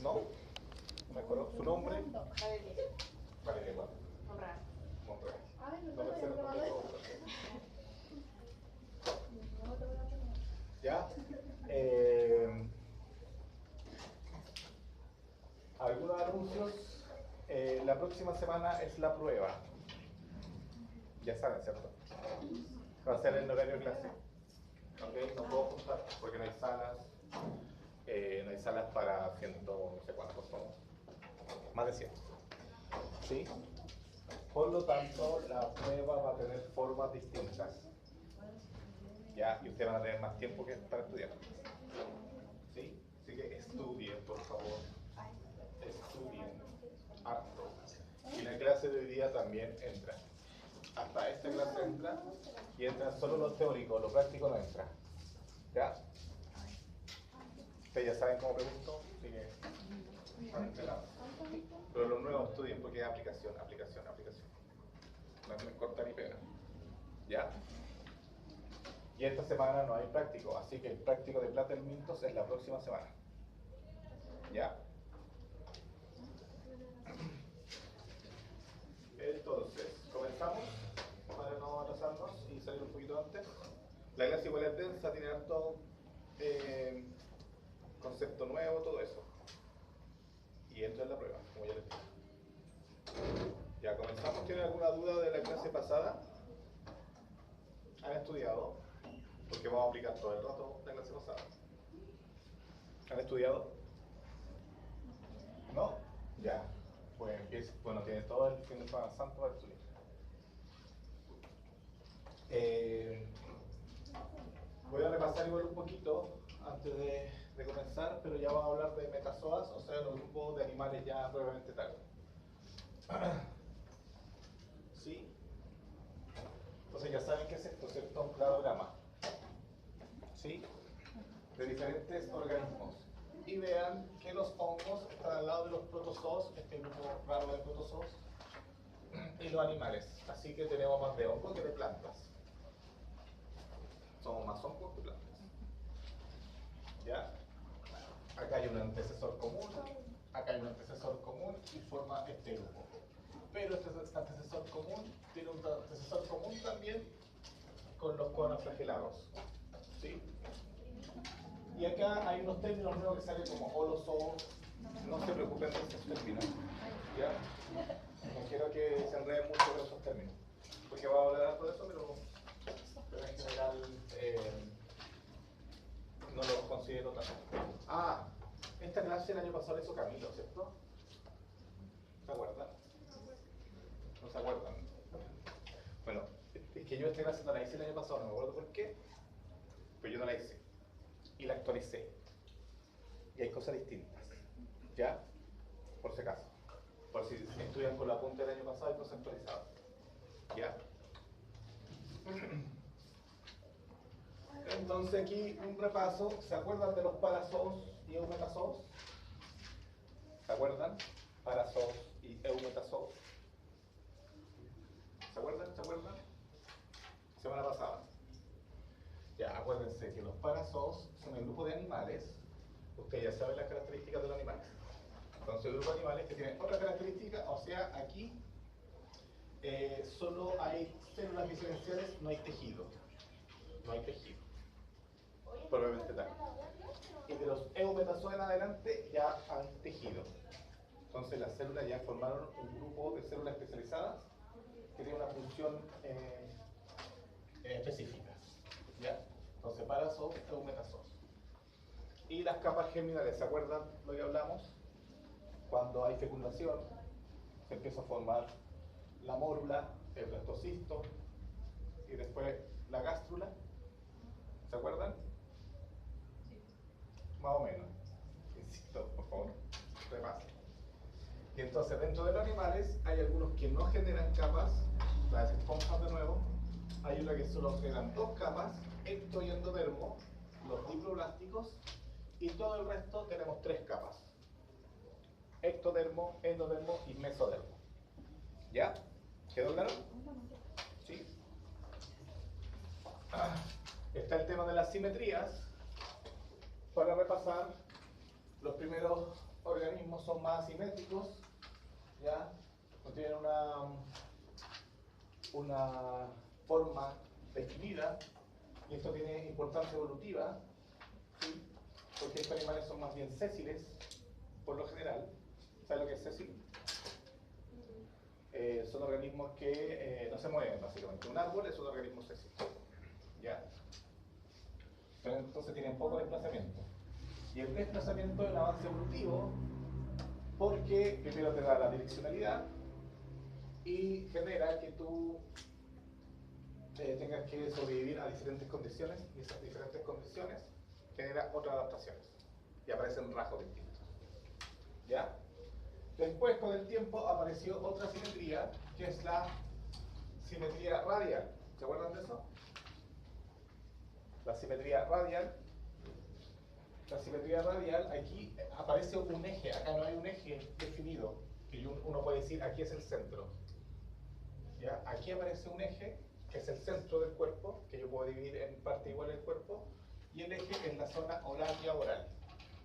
¿No? ¿Mejoró su nombre? Valeria. Valeria, ¿cuál? Monreal. Monreal. No me sé el nombre de otro. ¿Ya? Algunos anuncios. La próxima semana es la prueba. Ya saben, ¿cierto? Va a ser en horario de clase. ¿Ok? No puedo juntar porque no hay salas. No hay salas para ciento, no sé cuántos somos. Más de 100. ¿Sí? Por lo tanto, la prueba va a tener formas distintas. ¿Ya? Y ustedes van a tener más tiempo que para estudiar. ¿Sí? Así que estudien, por favor. Estudien. Harto. Y la clase de hoy día también entra. Hasta esta clase entra y entran solo los teóricos, lo práctico no entra. ¿Ya? Ustedes ya saben cómo pregunto, así que están entrenados. Pero los nuevos estudien porque es aplicación. No es corta ni pega. ¿Ya? Y esta semana no hay práctico, así que el práctico de Plata del Mintos es la próxima semana. ¿Ya? Entonces, comenzamos para no atrasarnos y salir un poquito antes. La clase igual es densa, tiene harto concepto nuevo, todo eso. Y entra en la prueba, como ya les dije. Ya comenzamos. ¿Tienen alguna duda de la clase pasada? ¿Han estudiado? Porque vamos a aplicar todo el rato la clase pasada. ¿Han estudiado? ¿No? Ya. Pues bueno, tiene todo el fin de semana santo para estudiar. Voy a repasar igual un poquito antes de comenzar, pero ya vamos a hablar de metazoas, o sea, los grupos de animales ya probablemente tal. ¿Sí? Entonces ya saben qué es esto, ¿cierto? Un cladograma. ¿Sí? De diferentes organismos. Y vean que los hongos están al lado de los protozoos, este grupo raro de protozoos, y los animales. Así que tenemos más de hongos que de plantas. Somos más hongos que plantas. ¿Ya? Acá hay un antecesor común, acá hay un antecesor común y forma este grupo. Pero este antecesor común tiene un antecesor común también con los coanoflagelados. ¿Sí? Y acá hay unos términos nuevos que salen como holozoos. No se preocupen de estos términos. ¿Ya? No quiero que se enreden mucho con esos términos. Porque voy a hablar algo de eso, pero en general no lo considero tanto. Ah, esta clase el año pasado la hizo Camilo, ¿cierto? ¿Se acuerdan? ¿No se acuerdan? Bueno, es que yo esta clase no la hice el año pasado, no me acuerdo por qué, pero yo no la hice. Y la actualicé. Y hay cosas distintas. ¿Ya? Por si acaso. Por si estudian con la apunte del año pasado, hay cosas actualizadas. ¿Ya? Entonces aquí un repaso. ¿Se acuerdan de los parazoos y eumetazoos? ¿Se acuerdan? Parazoos y eumetazoos. ¿Se acuerdan? ¿Se acuerdan? Semana pasada. Ya, acuérdense que los parazoos son el grupo de animales. Ustedes ya saben las características de los animales. Entonces, el grupo de animales que tienen otra característica, o sea, aquí solo hay células diferenciales, no hay tejido. No hay tejido. Probablemente tal. Y de los eumetazoos en adelante ya hay tejido. Entonces, las células ya formaron un grupo de células especializadas que tiene una función específica. ¿Ya? Entonces, parazoos, eumetazoos. Y las capas germinales, ¿se acuerdan lo que hablamos? Cuando hay fecundación, se empieza a formar la mórula, el blastocisto y después la gástrula. ¿Se acuerdan? Sí. Más o menos. Insisto, por favor, repasen. Y entonces, dentro de los animales, hay algunos que no generan capas, las esponjas de nuevo. Hay una que solo generan 2 capas, ecto y endodermo, los diploblásticos, y todo el resto tenemos 3 capas. Ectodermo, endodermo y mesodermo. ¿Ya? ¿Quedó claro? ¿Sí? Está el tema de las simetrías. Para repasar, los primeros organismos organismos son más asimétricos, ¿ya? No tienen una forma definida, y esto tiene importancia evolutiva, ¿sí? Porque estos animales son más bien sésiles, por lo general. ¿Sabes lo que es sésil? Son organismos que no se mueven, básicamente. Un árbol es un organismo sésil, ¿ya? Pero entonces tienen poco desplazamiento. Y el desplazamiento es un avance evolutivo porque primero te da la direccionalidad y genera que tú tengas que sobrevivir a diferentes condiciones, y esas diferentes condiciones generan otras adaptaciones y aparecen rasgos distintos, ¿ya? Después, con el tiempo, apareció otra simetría, que es la simetría radial. ¿Se acuerdan de eso? La simetría radial. La simetría radial, aquí aparece un eje, acá no hay un eje definido, que uno puede decir, aquí es el centro. ¿Ya? Aquí aparece un eje, que es el centro del cuerpo, que yo puedo dividir en parte igual el cuerpo, y el eje es la zona oral y oral.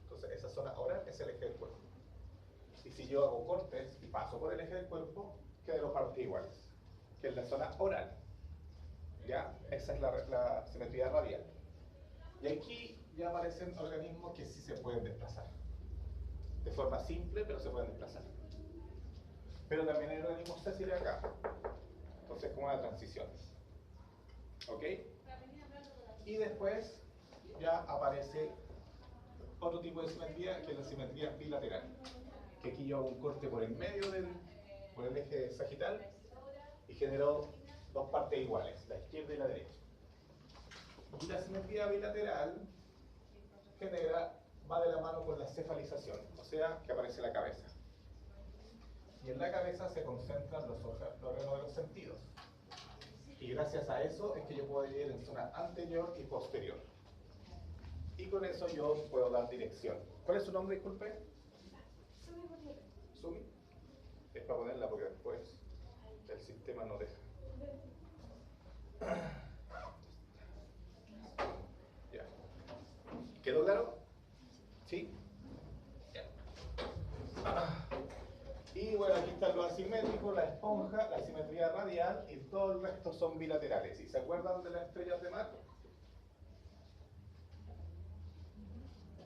Entonces, esa zona oral es el eje del cuerpo. Y si yo hago cortes y paso por el eje del cuerpo, quedan dos partes iguales, que es la zona oral. ¿Ya? Esa es la simetría radial. Y aquí ya aparecen organismos que sí se pueden desplazar. De forma simple, pero se pueden desplazar. Pero también hay organismos sésiles acá. Entonces, como una transición. ¿Ok? Y después ya aparece otro tipo de simetría, que es la simetría bilateral. Que aquí yo hago un corte por el medio por el eje sagital y generó dos partes iguales, la izquierda y la derecha. Y la simetría bilateral va de la mano con la cefalización, o sea, que aparece la cabeza. Y en la cabeza se concentran los órganos de los sentidos. Y gracias a eso es que yo puedo dividir en zona anterior y posterior. Y con eso yo puedo dar dirección. ¿Cuál es su nombre, disculpe? Sumi. Es para ponerla porque después el sistema no deja. Ya. ¿Quedó claro? ¿Sí? Ya. Y bueno, aquí están los asimétricos, la esponja, la simetría radial y todo el resto son bilaterales. ¿Y se acuerdan de las estrellas de mar?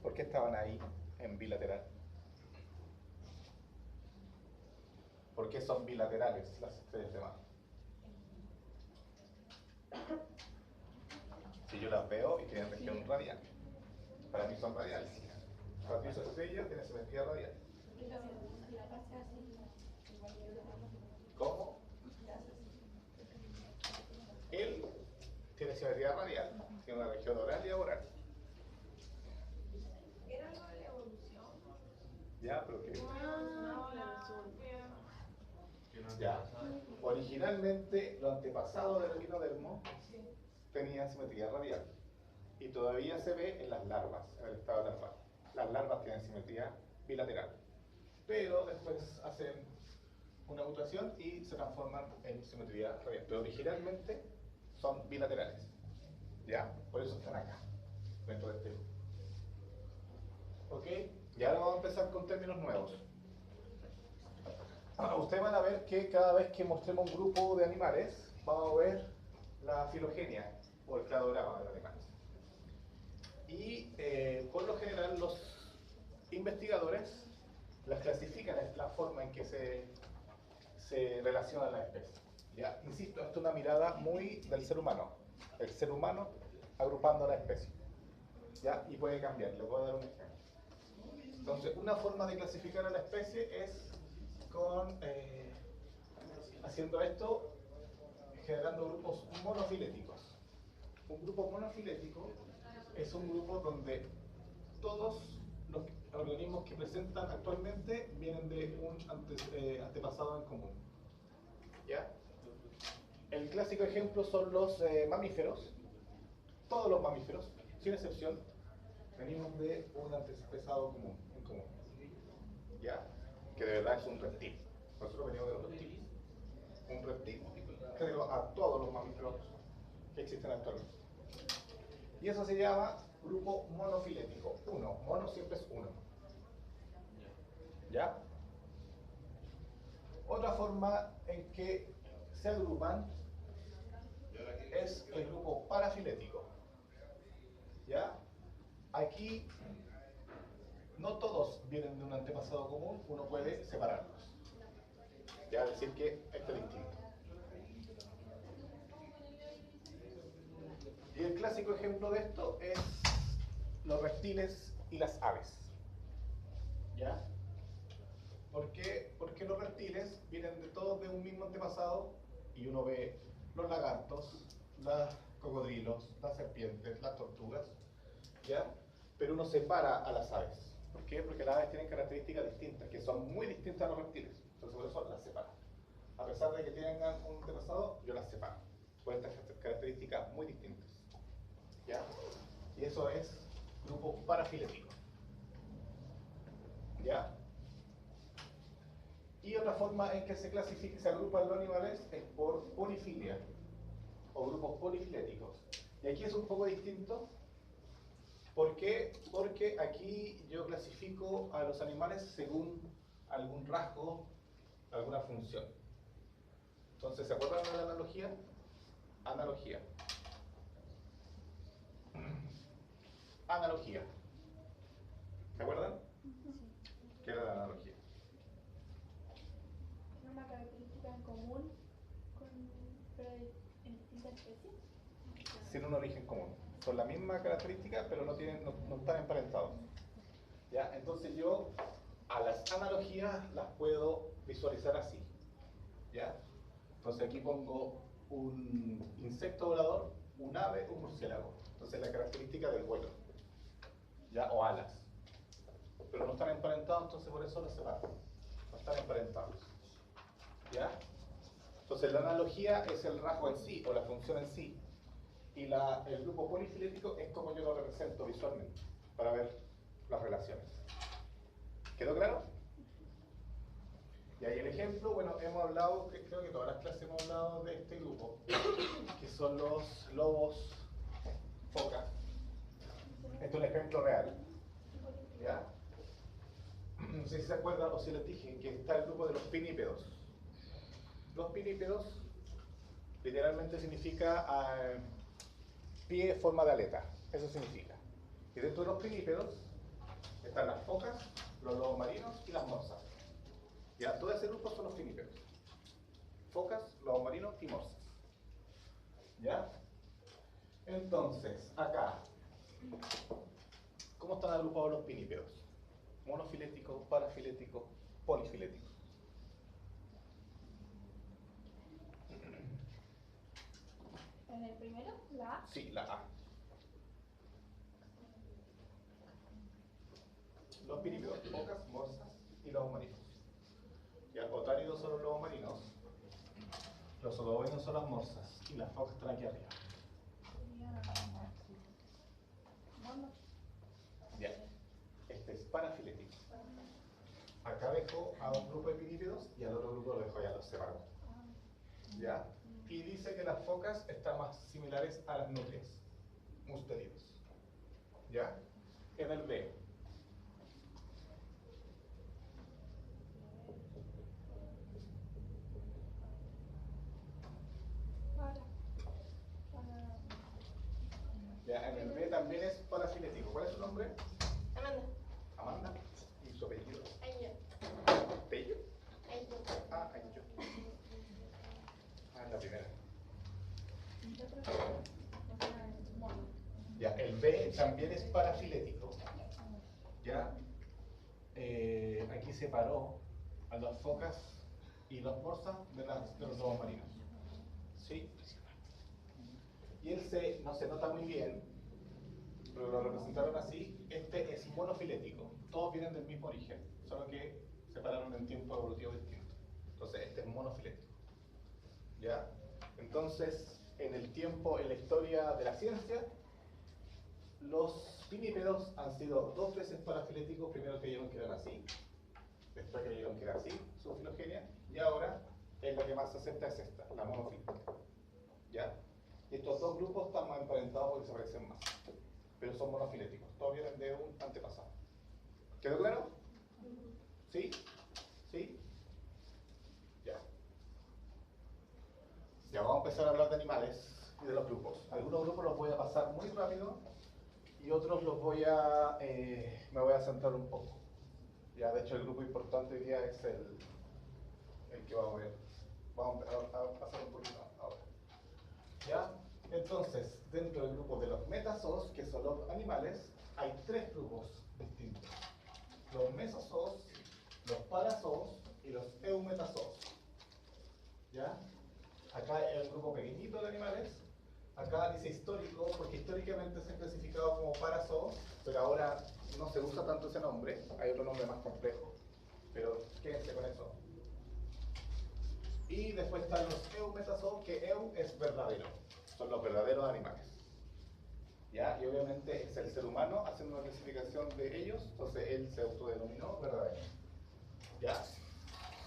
¿Por qué estaban ahí en bilateral? ¿Por qué son bilaterales las estrellas de mar? Si yo las veo y tienen región radial, para mí son radiales. Para mí esa estrella tiene simetría radial. ¿Cómo? Él tiene simetría radial, tiene una región oral y oral. ¿Era algo de la evolución? Ya, pero que... La Ya. Originalmente, los antepasados del equinodermo tenían simetría radial. Y todavía se ve en las larvas, en el estado larval. Las larvas tienen simetría bilateral. Pero después hacen una mutación y se transforman en simetría radial. Pero originalmente son bilaterales. ¿Ya? Por eso están acá, dentro de este grupo. ¿Ok? Y ahora vamos a empezar con términos nuevos. Ustedes van a ver que cada vez que mostremos un grupo de animales, vamos a ver la filogenia o el cladograma de los animales. Y por lo general los investigadores las clasifican en la forma en que se relacionan las especies. ¿Ya? Insisto, esto es una mirada muy del ser humano. El ser humano agrupando las especies. ¿Ya? Y puede cambiar, les voy a dar un ejemplo. Entonces, una forma de clasificar a la especie es haciendo esto, generando grupos monofiléticos. Un grupo monofilético es un grupo donde todos los organismos que presentan actualmente vienen de un antepasado en común. ¿Ya? El clásico ejemplo son los mamíferos. Todos los mamíferos, sin excepción, venimos de un antepasado en común. ¿Ya? Que de verdad es un reptil. Nosotros venimos de los reptiles. Un reptil generó a todos los mamíferos que existen actualmente. Y eso se llama grupo monofilético. Uno. Mono siempre es uno. ¿Ya? Otra forma en que se agrupan es el grupo parafilético. ¿Ya? Aquí no todos vienen de un antepasado común, uno puede separarlos. Ya, decir que esto es distinto. Y el clásico ejemplo de esto es los reptiles y las aves. ¿Ya? ¿Por qué? Porque los reptiles vienen de todos de un mismo antepasado y uno ve los lagartos, los cocodrilos, las serpientes, las tortugas, ¿ya? Pero uno separa a las aves. ¿Por qué? Porque las aves tienen características distintas, que son muy distintas a los reptiles. Entonces por eso las separo. A pesar de que tengan un antepasado, yo las separo. Por estas características muy distintas. ¿Ya? Y eso es grupo parafilético. ¿Ya? Y otra forma en que se clasifica, se agrupan los animales es por polifilia o grupos polifiléticos. Y aquí es un poco distinto. ¿Por qué? Porque aquí yo clasifico a los animales según algún rasgo, alguna función. Entonces, ¿se acuerdan de la analogía? Analogía. Analogía. ¿Se acuerdan? ¿Qué era la analogía? ¿Tiene una característica en común pero en distintas especies? Sin un origen común. Son la misma característica, pero no están emparentados. ¿Ya? Entonces yo a las analogías las puedo visualizar así. ¿Ya? Entonces aquí pongo un insecto volador, un ave, un murciélago. Entonces la característica del vuelo. ¿Ya? O alas. Pero no están emparentados, entonces por eso los separo. No están emparentados. ¿Ya? Entonces la analogía es el rasgo en sí, o la función en sí. Y el grupo polifilético es como yo lo represento visualmente, para ver las relaciones. ¿Quedó claro? Y ahí el ejemplo, bueno, hemos hablado, creo que todas las clases hemos hablado de este grupo, que son los lobos focas. Este es un ejemplo real. ¿Ya? No sé si se acuerdan o si les dije que está el grupo de los pinípedos. Los pinípedos literalmente significa pie en forma de aleta, eso significa. Y dentro de los pinípedos están las focas, los lobos marinos y las morsas. Ya, todo ese grupo son los pinípedos. Focas, lobos marinos y morsas. ¿Ya? Entonces, acá, ¿cómo están agrupados los pinípedos? Monofiléticos, parafiléticos, polifiléticos. ¿En el primero? ¿La A? Sí, la A. Los pinípedos, focas, morsas y lobos marinos. Ya, otáridos son los lobos marinos, los odoboinos son las morsas y las focas están aquí arriba. Mono. Ya, este es parafilético. Acá dejo a un grupo de pinípedos y al otro grupo lo dejo ya los separo. ¿Ya? Y dice que las focas están más similares a las nutrias, mustelidos. ¿Ya? En el B. Ya, en el B también es parafilético. ¿Cuál es su nombre? Amanda. Amanda. ¿Y su apellido? Ayo. ¿Pello? Ayo. Ah, Anjo. Ah, es la primera. Mono. Ya, el B también es parafilético. ¿Ya? Aquí separó a las focas y las morsas de los lobos marinos. ¿Sí? Y el C no se nota muy bien, pero lo representaron así. Este es monofilético. Todos vienen del mismo origen, solo que separaron en tiempo evolutivo distinto. Entonces, este es monofilético. ¿Ya? Entonces, en el tiempo, en la historia de la ciencia, los pinípedos han sido dos veces parafiléticos. Primero creyeron que eran así, después creyeron que era así, su filogenia, y ahora la que más se acepta es esta, la monofílica. ¿Ya? Y estos dos grupos están más emparentados porque se parecen más, pero son monofiléticos, todos vienen de un antepasado. ¿Quedó claro? ¿Sí? ¿Sí? Ya. Ya vamos a empezar a hablar de animales y de los grupos. Algunos grupos los voy a pasar muy rápido y otros los voy a me voy a centrar un poco. Ya, de hecho, el grupo importante hoy día es el que vamos a ver. Vamos a pasar un poquito ahora. ¿Ya? Entonces, dentro del grupo de los metazoos, que son los animales, hay tres grupos distintos. Los mesozoos, los parazoos y los eumetazoos. ¿Ya? Acá hay un grupo pequeñito de animales. Acá dice histórico, porque históricamente se ha clasificado como parazoos, pero ahora no se usa tanto ese nombre. Hay otro nombre más complejo. Pero quédense con eso. Y después están los eumetazoos, que eu es verdadero. Son los verdaderos animales. ¿Ya? Y obviamente es el ser humano haciendo una clasificación de ellos, entonces él se autodenominó verdadero. ¿Ya?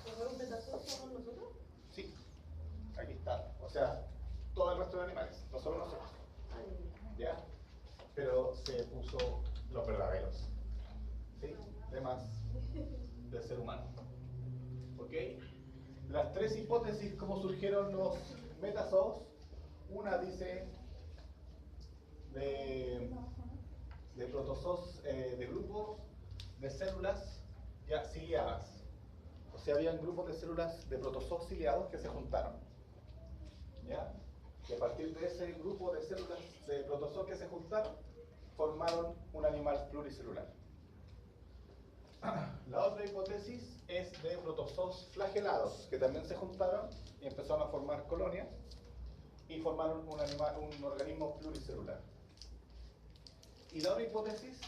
¿Los eumetazoos somos nosotros? Sí, aquí está. O sea, todo el resto de animales, no solo nosotros. ¿Ya? Pero se puso los verdaderos. ¿Sí? Demás del ser humano. ¿Ok? Las tres hipótesis, cómo surgieron los metazoos. Una dice de protozoos, de grupos de células ya ciliadas. O sea, habían grupos de células de protozoos ciliados que se juntaron. ¿Ya? Y a partir de ese grupo de células de protozoos que se juntaron, formaron un animal pluricelular. La otra hipótesis es de protozoos flagelados, que también se juntaron y empezaron a formar colonias y formaron un organismo pluricelular. Y la otra hipótesis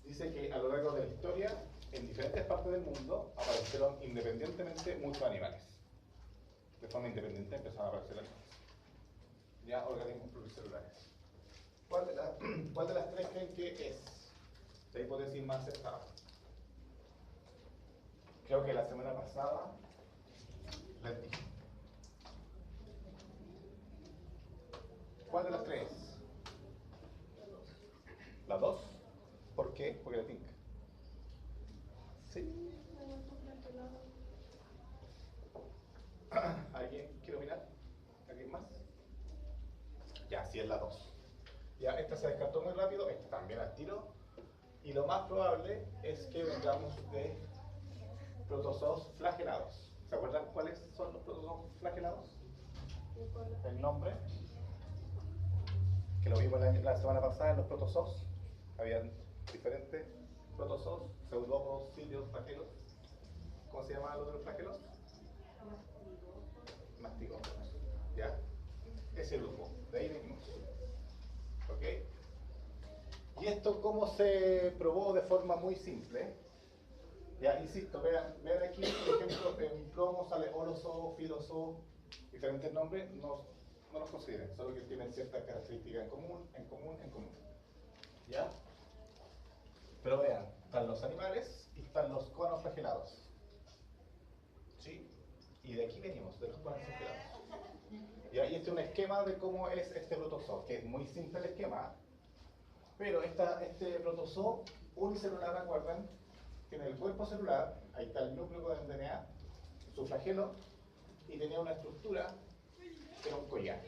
dice que a lo largo de la historia, en diferentes partes del mundo, aparecieron independientemente muchos animales. De forma independiente empezaron a aparecer animales. Ya, organismos pluricelulares. ¿Cuál de las tres creen que es la hipótesis más aceptada? Creo que la semana pasada les dije. ¿Cuál de las tres? ¿La dos? ¿Por qué? Porque la tinca. ¿Sí? ¿Alguien quiere opinar? ¿Alguien más? Ya, sí es la 2. Ya, esta se descartó muy rápido, esta también al tiro. Y lo más probable es que vengamos de protozoos flagelados. ¿Se acuerdan cuáles son los protozoos flagelados? El nombre, que lo vimos la semana pasada en los protozoos. Habían diferentes protozoos, pseudópodos, cilios, flagelos. ¿Cómo se llamaban los de los flagelos? Mastigópodos. ¿Ya? Ese grupo, de ahí venimos. ¿Ok? ¿Y esto cómo se probó de forma muy simple? Ya, insisto, vean aquí, por ejemplo, en plomo sale holozoo, filozoo, diferentes nombres, no los consideren, solo que tienen ciertas características en común. ¿Ya? Pero vean, están los animales y están los conos flagelados. ¿Sí? Y de aquí venimos, de los conos flagelados. ¿Ya? Y este es un esquema de cómo es este protozoo, que es muy simple el esquema, pero este protozoo unicelular, recuerden, que en el cuerpo celular, ahí está el núcleo con el DNA, su flagelo, y tenía una estructura que era un collar.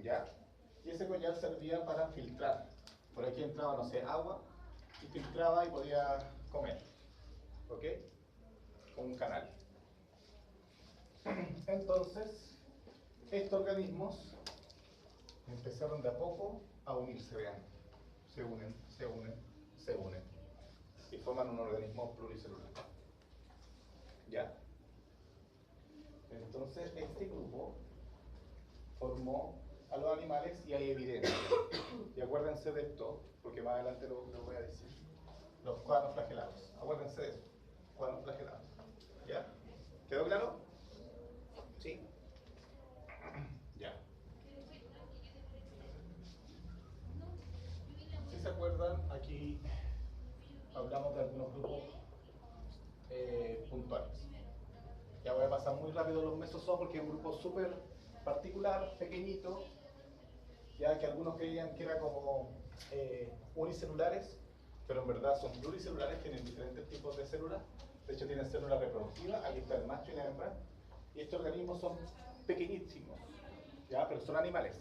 ¿Ya? Y ese collar servía para filtrar. Por aquí entraba, no sé, agua, y filtraba y podía comer. ¿Ok? Con un canal. Entonces, estos organismos empezaron de a poco a unirse, vean. Se unen. Y forman un organismo pluricelular. ¿Ya? Entonces, este grupo formó a los animales y hay evidencia. Y acuérdense de esto, porque más adelante lo voy a decir. Los cuadros flagelados. Acuérdense de eso. Cuadros flagelados. ¿Ya? ¿Quedó claro? ¿Sí? Ya. Si se acuerdan, aquí hablamos de algunos grupos puntuales. Ya voy a pasar muy rápido los mesozoos porque es un grupo súper particular, pequeñito, ya que algunos creían que era como unicelulares, pero en verdad son pluricelulares, tienen diferentes tipos de células. De hecho tienen células reproductivas, aquí está el macho y la hembra, y estos organismos son pequeñísimos, ¿ya? Pero son animales,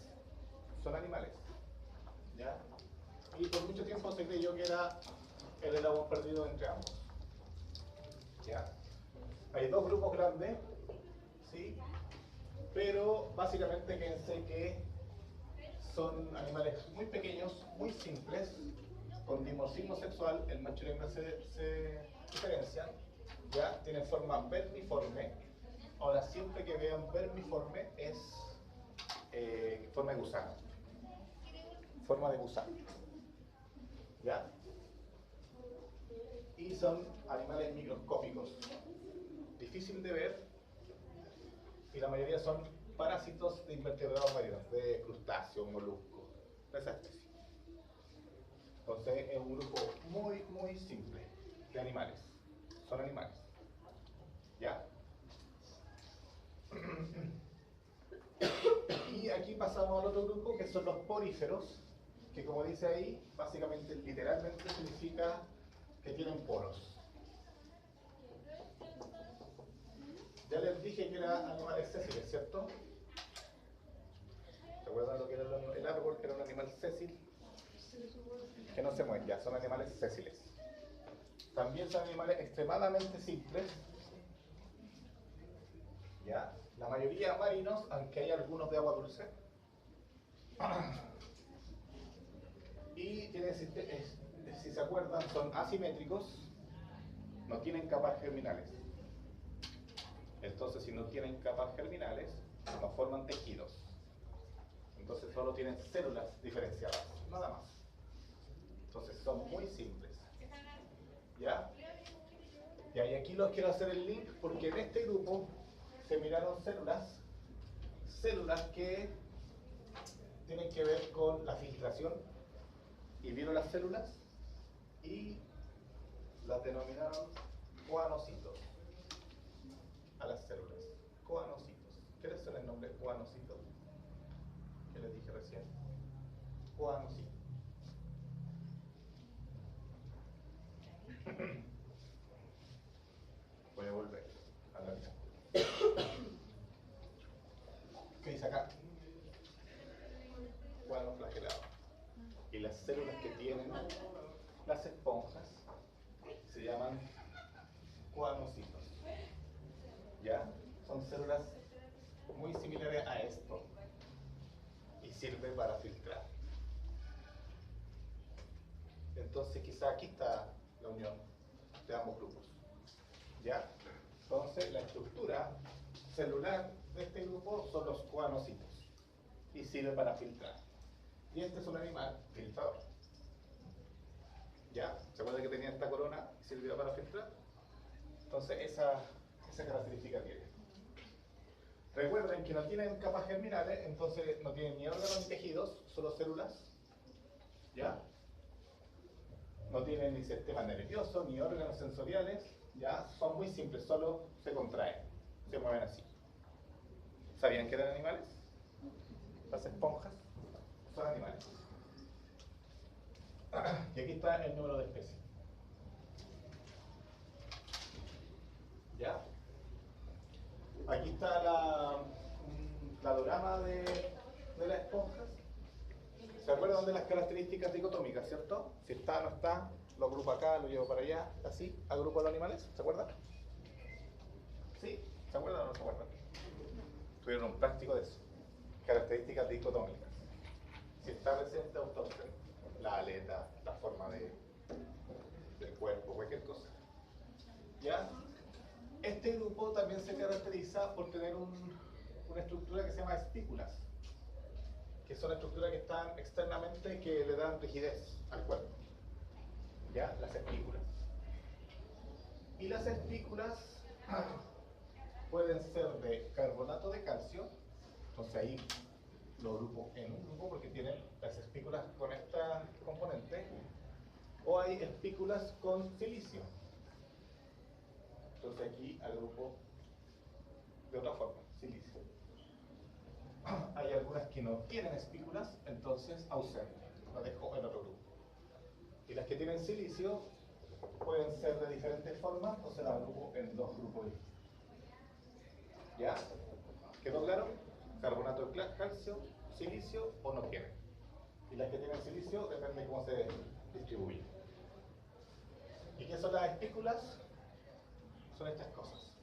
¿ya? Y por mucho tiempo se creyó que era el eslabón perdido entre ambos, ¿ya? Hay dos grupos grandes, ¿sí? Pero básicamente quédense que son animales muy pequeños, muy simples, con dimorfismo sexual, el macho y la hembra se diferencian, ¿ya? Tienen forma vermiforme. Ahora, siempre que vean vermiforme es forma de gusano. Forma de gusano. ¿Ya? Y son animales microscópicos. Difícil de ver. Y la mayoría son parásitos de invertebrados marinos, de crustáceos, moluscos, de esa especie. Entonces es un grupo muy, muy simple de animales. Son animales. ¿Ya? Y aquí pasamos al otro grupo que son los poríferos, que como dice ahí, básicamente, literalmente significa que tienen poros. Ya les dije que eran animales sésiles, ¿cierto? ¿Recuerdan lo que era el árbol, que era un animal sésil? Que no se mueve, ya, son animales sésiles. También son animales extremadamente simples, ¿ya? La mayoría marinos, aunque hay algunos de agua dulce. Y tienen, si se acuerdan, son asimétricos, no tienen capas germinales. Entonces, si no tienen capas germinales, no forman tejidos. Entonces, solo tienen células diferenciadas, nada más. Entonces, son muy simples. ¿Ya? Y aquí los quiero hacer el link porque en este grupo se miraron células que tienen que ver con la filtración, y vieron las células y las denominaron coanocitos a las células, coanocitos. ¿Qué les suena el nombre coanocito? Que les dije recién. Coanocito. Voy a volver a la vida. ¿Qué dice acá? Coanoflagelado. Y las células que tienen las esponjas se llaman coanocitos. ¿Ya? Son células muy similares a esto y sirve para filtrar. Entonces quizá aquí está la unión de ambos grupos. ¿Ya? Entonces la estructura celular de este grupo son los coanocitos y sirve para filtrar. Y este es un animal filtrador. ¿Ya? ¿Se acuerdan que tenía esta corona y sirvió para filtrar? Entonces esa característica tiene. Recuerden que no tienen capas germinales, entonces no tienen ni órganos ni tejidos, solo células. ¿Ya? No tienen ni sistema nervioso, ni órganos sensoriales. ¿Ya? Son muy simples, solo se contraen, se mueven así. ¿Sabían que eran animales? Las esponjas son animales. Y aquí está el número de especies. ¿Ya? Aquí está la diagrama de las esponjas. ¿Se acuerdan de las características dicotómicas, cierto? Si está o no está, lo agrupo acá, lo llevo para allá, así, agrupo a los animales, ¿se acuerdan? ¿Sí? ¿Se acuerdan o no se acuerdan? Tuvieron un práctico de eso. Características dicotómicas. Si está presente o está ausente. La aleta, la forma del cuerpo, cualquier cosa. ¿Ya? Este grupo también se caracteriza por tener una estructura que se llama espículas, que son estructuras que están externamente que le dan rigidez al cuerpo. ¿Ya? Las espículas. Y las espículas pueden ser de carbonato de calcio, entonces ahí lo agrupo en un grupo porque tienen las espículas con esta componente, o hay espículas con silicio. Entonces aquí agrupo de otra forma, silicio. Hay algunas que no tienen espículas, entonces ausente, lo dejo en otro grupo. Y las que tienen silicio pueden ser de diferentes formas o se las agrupo en dos grupos distintos. ¿Ya? ¿Quedó claro? Carbonato de calcio, silicio o no tienen. Y las que tienen silicio depende de cómo se distribuye. ¿Y qué son las espículas? Son estas cosas.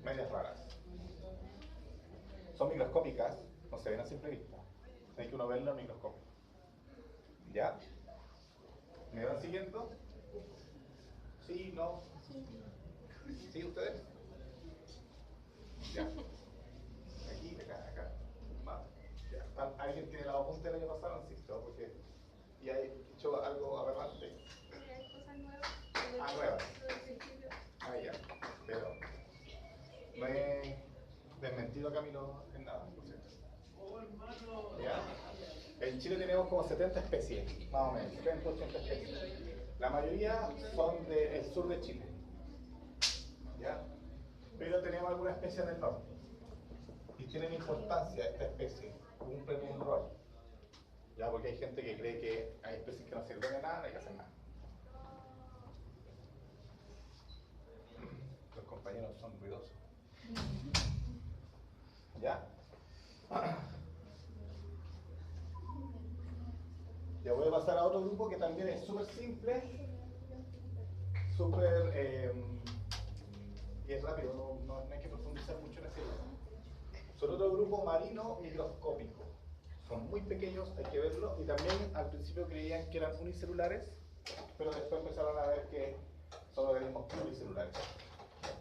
Medias raras. Son microscópicas, no se ven a simple vista. Hay que uno verlo en microscopio. ¿Ya? ¿Me van siguiendo? ¿Sí? ¿No? ¿Sí ustedes? Ya. Aquí, acá. Va. Ya. ¿Alguien tiene la apunte del año pasado? Sí, ¿no? Porque y hay hecho algo aberrante. Hay cosas nuevas. Ah, nuevas. Lo del principio. Ah, ya. Pero no he desmentido a Camilo en nada, por cierto. ¿Ya? En Chile tenemos como 70 especies, más o menos, 70, 80 especies. La mayoría son del sur de Chile. ¿Ya? Pero tenemos algunas especies en el norte. Y tienen importancia esta especie, cumplen un rol. ¿Ya? Porque hay gente que cree que hay especies que no sirven de nada, no hay que hacer nada. Los compañeros son ruidosos. ¿Ya? Ya voy a pasar a otro grupo que también es súper simple, súper y es rápido, no hay que profundizar mucho en ese grupo. Son otro grupo marino microscópico. Son muy pequeños, hay que verlo, y también al principio creían que eran unicelulares, pero después empezaron a ver que son organismos pluricelulares.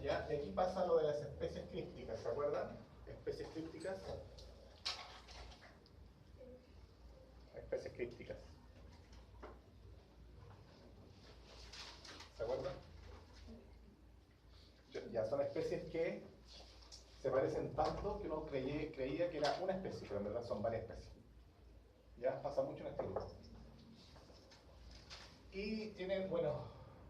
¿Ya? Y aquí pasa lo de las especies crípticas, ¿se acuerdan? Especies crípticas. Especies crípticas. ¿Se acuerdan? Ya son especies que se parecen tanto que uno creía que era una especie, pero en verdad son varias especies. Ya pasa mucho en este grupo. Y tienen, bueno,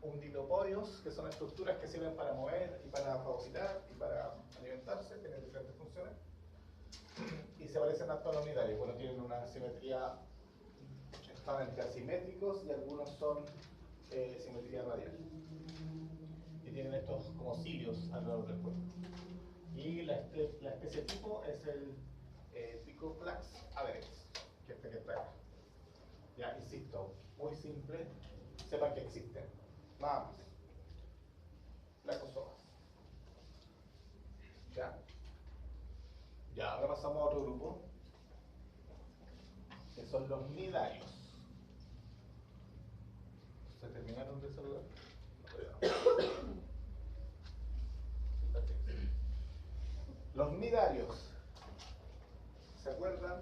undilopodios, que son estructuras que sirven para mover y para fagocitar y para alimentarse, tienen diferentes funciones. Y se parecen a los nidarios, bueno, tienen una simetría, están entre asimétricos y algunos son simetría radial. Y tienen estos como cilios alrededor del cuerpo. Y la especie tipo es el Picoflax aberrans, que es este que está acá. Ya, insisto, muy simple, sepan que existen. Nada más. Flacosomas. ¿Ya? Ya, ahora pasamos a otro grupo, que son los nidarios. ¿Se terminaron de saludar? Los nidarios. ¿Se acuerdan?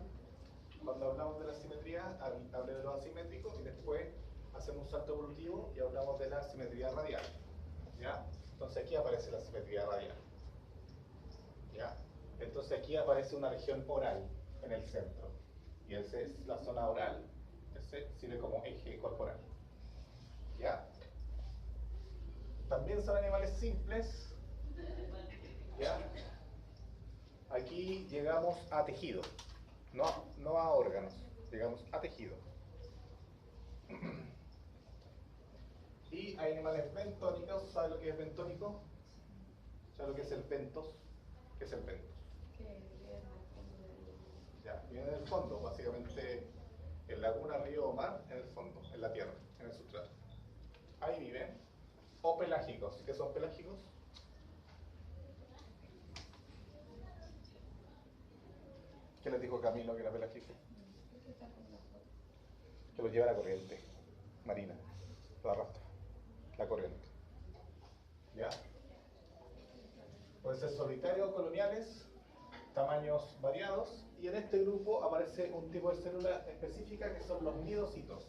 Cuando hablamos de la simetría, hablé de los asimétricos y después hacemos un salto evolutivo y hablamos de la simetría radial. ¿Ya? Entonces aquí aparece la simetría radial. ¿Ya? Entonces aquí aparece una región oral en el centro. Y esa es la zona oral. Ese sirve como eje corporal. ¿Ya? También son animales simples. ¿Ya? Aquí llegamos a tejido. No a órganos, llegamos a tejido. Y hay animales bentónicos. ¿Sabe lo que es bentónico? ¿Sabe lo que es el bentos? ¿Qué es el bentos? Ya, viene del fondo, básicamente en laguna, río o mar, en el fondo, en la tierra, en el sustrato. Ahí viven. O pelágicos. ¿Qué son pelágicos? ¿Qué les dijo Camilo que era pelágico? Que los lleva la corriente marina, lo arrastra, la corriente. ¿Ya? Pueden ser solitarios o coloniales, tamaños variados, y en este grupo aparece un tipo de célula específica que son los nidocitos.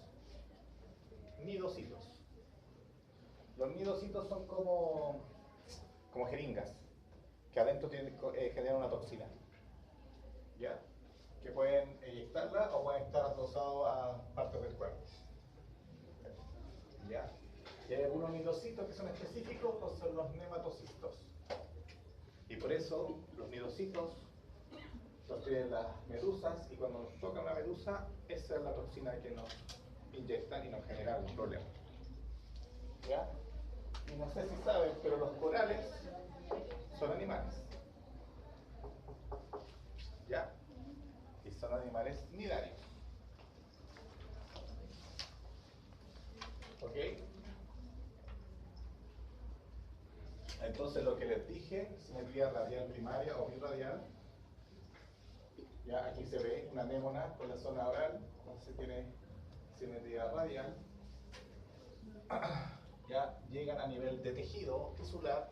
Nidocitos. Los nidocitos son como jeringas, que adentro generan una toxina. ¿Ya? Que pueden eyectarla o pueden estar adosados a partes del cuerpo. ¿Ya? Y hay algunos nidocitos que son específicos, pues son los nematocistos. Y por eso los nidocitos los tienen las medusas, y cuando nos toca una medusa, esa es la toxina que nos inyectan y nos genera algún problema. ¿Ya? Y no sé si saben, pero los corales son animales. ¿Ya? Y son animales nidarios. ¿Ok? Entonces lo que les dije, simetría radial primaria o birradial. Ya aquí se ve una anémona con la zona oral, entonces tiene simetría radial. Ya llegan a nivel de tejido tisular,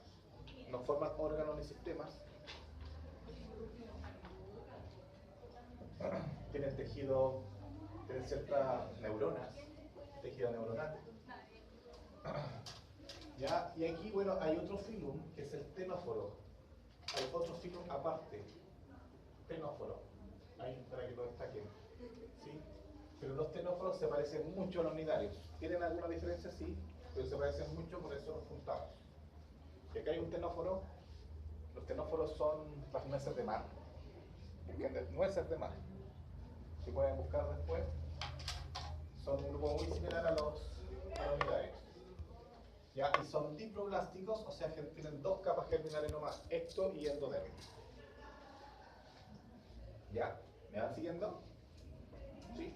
no forman órganos ni sistemas. Tienen tejido, tienen ciertas neuronas, tejido neuronal. ¿Ya? Y aquí, bueno, hay otro filum, que es el ctenóforo. Hay otro filum aparte, ctenóforo. Ahí, para que lo destaquen. ¿Sí? Pero los ctenóforos se parecen mucho a los nidarios. ¿Tienen alguna diferencia? Sí, pero se parecen mucho, por eso los juntamos. Y acá hay un ctenóforo. Los ctenóforos son las nueces de mar. ¿Entiendes? Nueces de mar. Si pueden buscar después, son un grupo muy similar a los nidarios. ¿Ya? Y son diploblásticos, o sea que tienen dos capas germinales nomás, ecto y endodermo. ¿Ya? ¿Me van siguiendo? ¿Sí?